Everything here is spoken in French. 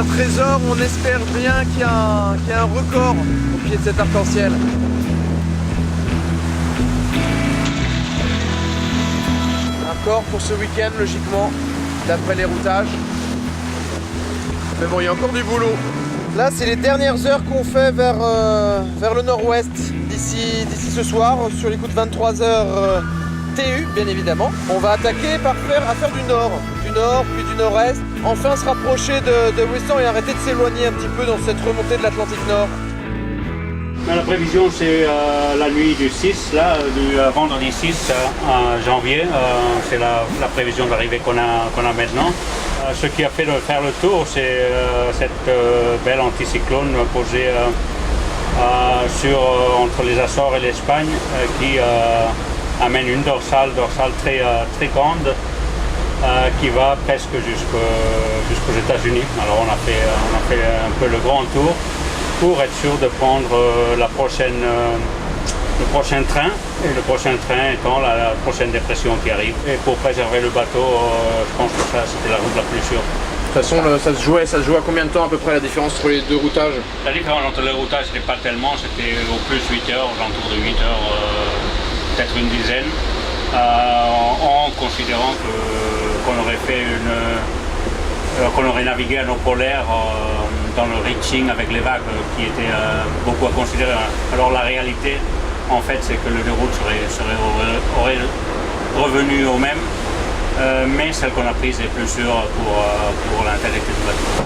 un trésor, on espère bien qu'il y a un record au pied de cet arc-en-ciel. Un record pour ce week-end, logiquement, d'après les routages. Mais bon, il y a encore du boulot. Là, c'est les dernières heures qu'on fait vers le nord-ouest, d'ici ce soir, sur les coups de 23h TU, bien évidemment. On va attaquer par faire du nord, puis du nord-est. Enfin se rapprocher de Ouessant et arrêter de s'éloigner un petit peu dans cette remontée de l'Atlantique Nord. La prévision, c'est la nuit du 6, là, du vendredi 6 janvier. C'est la prévision d'arrivée qu'on a maintenant. Ce qui a fait de faire le tour, c'est cette belle anticyclone posée entre les Açores et l'Espagne qui amène une dorsale très grande qui va presque jusqu'aux États-Unis. Alors on a fait un peu le grand tour pour être sûr de prendre le prochain train, et le prochain train étant la prochaine dépression qui arrive. Et pour préserver le bateau, je pense que ça c'était la route la plus sûre. De toute façon, ça se jouait à combien de temps à peu près la différence entre les deux routages? La différence entre les routages, c'était pas tellement, c'était au plus 8 heures, aux alentours de 8 heures, peut-être une dizaine, en considérant qu'on aurait navigué à nos polaires dans le reaching avec les vagues qui étaient beaucoup à considérer. Alors la réalité, en fait, c'est que le déroute aurait revenu au même, mais celle qu'on a prise est plus sûre pour l'intégrité du bateau.